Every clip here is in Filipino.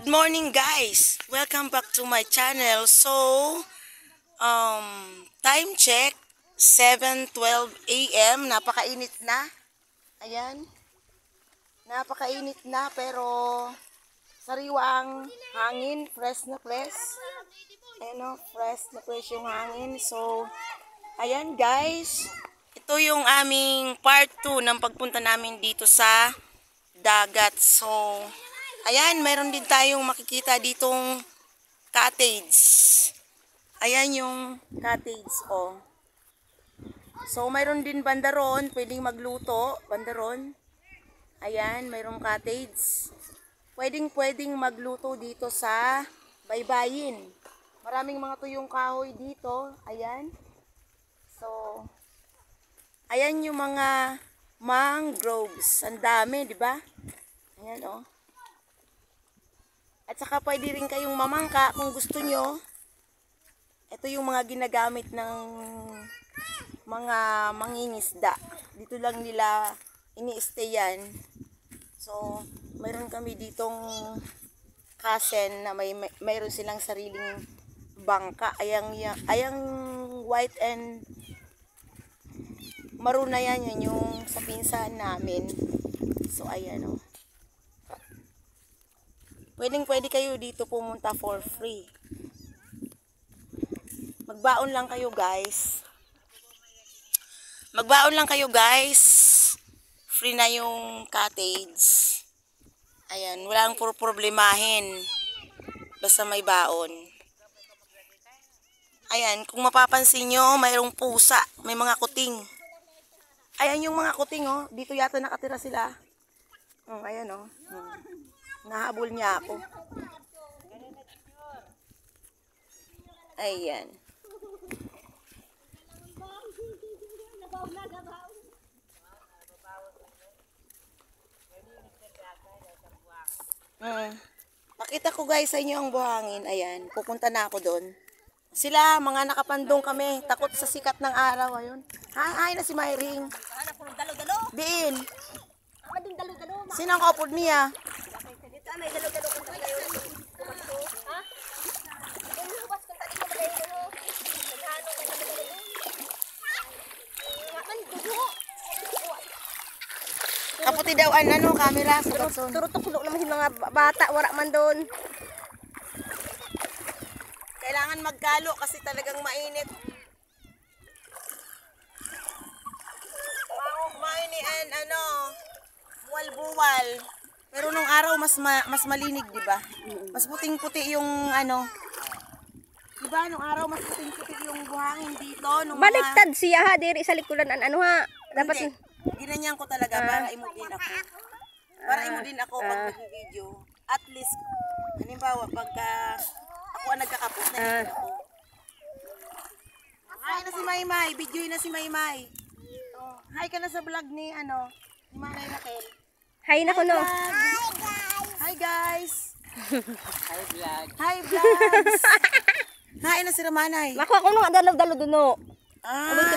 Good morning guys! Welcome back to my channel. So, time check, 7:12 AM. Napakainit na. Ayan. Napakainit na pero sariwa ang hangin. Fresh na fresh. Ayan o, fresh na fresh yung hangin. So, ayan guys. Ito yung aming part 2 ng pagpunta namin dito sa dagat. So, ayan, mayroon din tayong makikita ditong cottage. Ayan yung cottage, oh. So, mayroon din bandaron, pwedeng magluto, bandaron. Ayan, mayroong cottage. Pwedeng magluto dito sa baybayin. Maraming mga tuyong kahoy dito, ayan. So, ayan yung mga mangroves. Ang dami, di ba? Ayan, oh. At saka pwede rin kayong mamangka kung gusto nyo. Ito yung mga ginagamit ng mga mangingisda. Dito lang nila ini-stayan. So, mayroon kami ditong kasen na mayroon silang sariling bangka. Ayang white and maroon na yan, yun yung sa pinsan namin. So, ayan, oh. Pwede kayo dito pumunta for free. Magbaon lang kayo guys. Magbaon lang kayo guys. Free na yung cottage. Ayan, wala ang problemahin. Basta may baon. Ayan, kung mapapansin nyo, mayroong pusa. May mga kuting. Ayan yung mga kuting, oh. Dito yata nakatira sila. Ayan, oh. Nahabol niya ako. Ayan. Pakita ko guys sa inyo ang buhangin. Ayan, pupunta na ako doon. Sila, mga nakapandong kami. Takot sa sikat ng araw. Ayun. Ay na si Myring. Diin. Sinang kaupod niya? Kaputi daw ano, camera sa batson. Turutok-tulok naman yung mga bata, wala man doon. Kailangan magkalo kasi talagang mainit. Mainian buwal-buwal. Pero nung araw mas malinig, 'di ba? Mas puting-puti yung ano. 'Di ba nung araw mas puting-puti yung buhangin dito nung Baliktad siya ha, diri sa likuran ano ha. Dapat ginanyan ko talaga para imudin ako. Para imudin ako pag nag-video. At least halimbawa pagka ako ang nagkakapos na ako. Hi na si Maymay, videoin na si Maymay. Oh, hi ka na sa vlog ni ni Manay Raquel. Hay na kuno. Hi guys. Hi vlog. Hi vlogs. Hi na si Ramanay. Makuha ko nung dalaw-dalaw duno.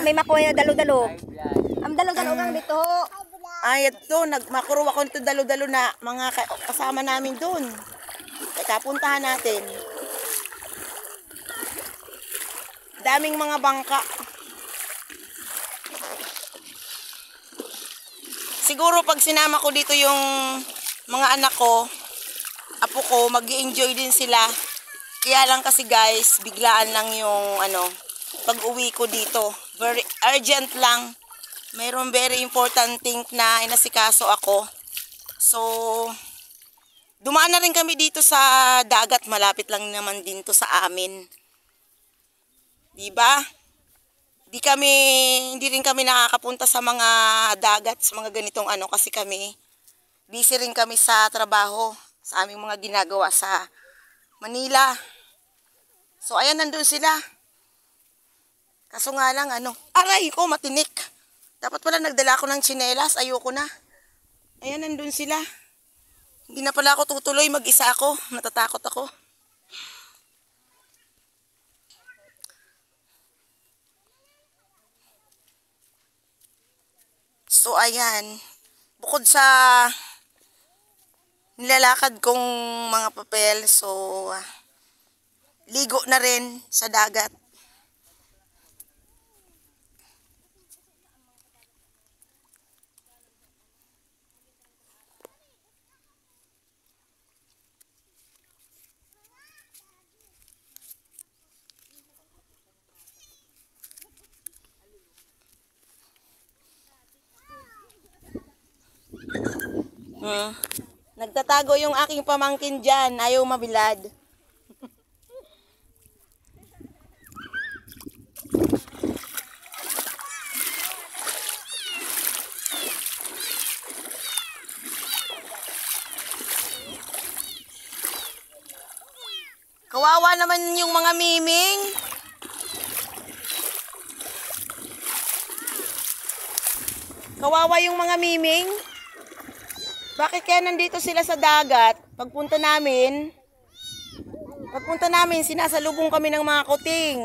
May makuha na dalaw-dalaw. Hi vlog. Ang dalaw-dalaw lang dito. Ay, ito, nagmakuro ako nito dalo-dalo na mga kasama namin doon. Teka, puntahan natin. Daming mga bangka. Siguro pag sinama ko dito yung mga anak ko, apo ko, mag-i-enjoy din sila. Kaya lang kasi guys, biglaan lang yung pag-uwi ko dito. Very urgent lang. Mayroon very important thing na inasikaso ako. So, dumaan na rin kami dito sa dagat. Malapit lang naman din to sa amin. Diba? Hindi rin kami nakakapunta sa mga dagat, sa mga ganitong kasi kami busy rin kami sa trabaho, sa aming mga ginagawa sa Manila. So, ayan, nandun sila. Kaso nga lang, aray ko, matinik. Dapat pala nagdala ako ng tsinelas, ayoko na. Ayan, nandun sila. Hindi na pala ako tutuloy, mag-isa ako. Natatakot ako. So, ayan. Bukod sa nilalakad kong mga papel. So, ligo na rin sa dagat. Nagtatago yung aking pamangkin dyan. Ayaw mabilad. Kawawa naman yung mga miming. Kawawa yung mga miming. Bakit kaya nandito sila sa dagat? Pagpunta namin, sinasalubong kami ng mga kuting.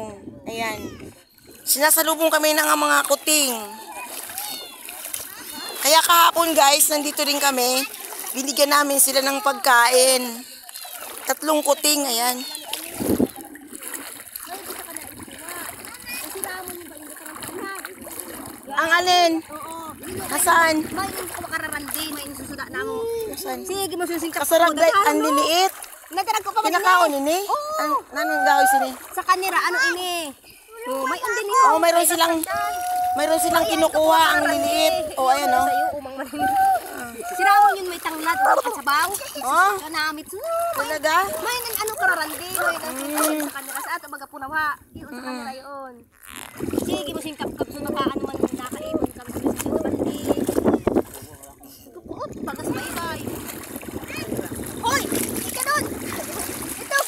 Ayan. Sinasalubong kami ng mga kuting. Kaya kahapon guys, nandito rin kami. Binigyan namin sila ng pagkain. 3 kuting, ayan. Ang alin? Nasaan? May ko makararandi, may insusuda na mo. Nasaan? Sige, mo susingkap. Kasarag day, ang liliit. Nadarag ko pa ba Kinakaon ini? Anong gawin sini? sa kanira, ano ini? Oh, may undi ni. Oo, mayroon silang kinukuha ang liliit. O, ayan o. Sa'yo, umang manin. Sirawon yun may tanglad, umakan sa baw. Oh, Kanamit. talaga? May ano kararandi, may sa kanira sa ato baga punawa. Yun sa kanira yun. Sige, mo singkap-kap sa makaan man nakaibon kami sa kararandi. Kukuot, bagas baybay. Hoy! Ika doon! Ito!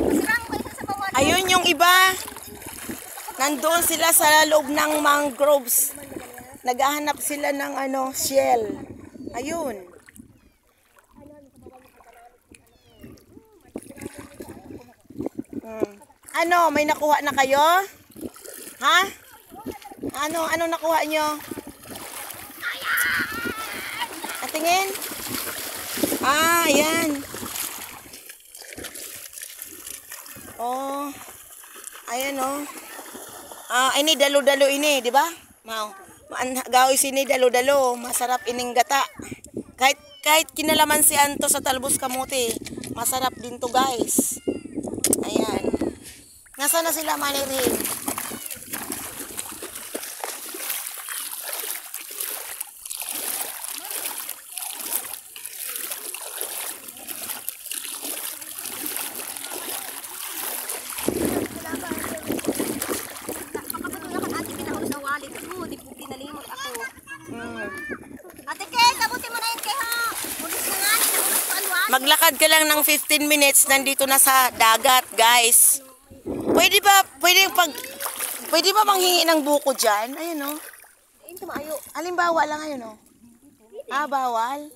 Masirang ba isa sa bawan? Ayun yung iba. Nandoon sila sa loob ng mangroves. Naghahanap sila ng shell. Ayun. May nakuha na kayo? Ha? Ano nakuha nyo? Tingin? Ayan. Oh. Ayan oh. Ini dalo-dalo ini, di ba? Mau. Gawin sini dalo-dalo, masarap ining gata. Kahit kinalaman si Anto sa talbos kamuti, masarap din to, guys. Ayan. Nasaan na sila, Manirin? Maglakad ka lang ng 15 minutes, nandito na sa dagat, guys. Pwede ba manghingi ng buko dyan? Ayun o. Halimbawa lang, ayun o. Bawal.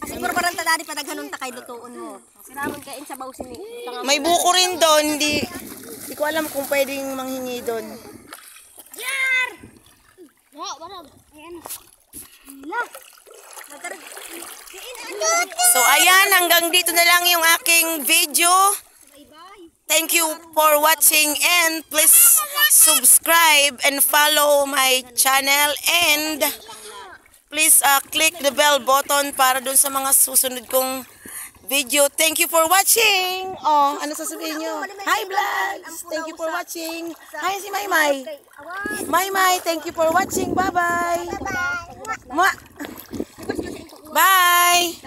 Siguro parang tadari pa naghanong takay lutuon mo. Siramon kain sa bawsin ni. May buko rin doon, hindi ko alam kung pwedeng manghingi doon. Yar! Warag. Ayan. La. So ayan, hanggang dito na lang yung aking video. Thank you for watching and please subscribe and follow my channel and please click the bell button para dun sa mga susunod kong video. Thank you for watching. Oh, ano sasabihin nyo? Hi vlogs! Thank you for watching. Hi si Maymay. Maymay, thank you for watching. Bye-bye. Bye!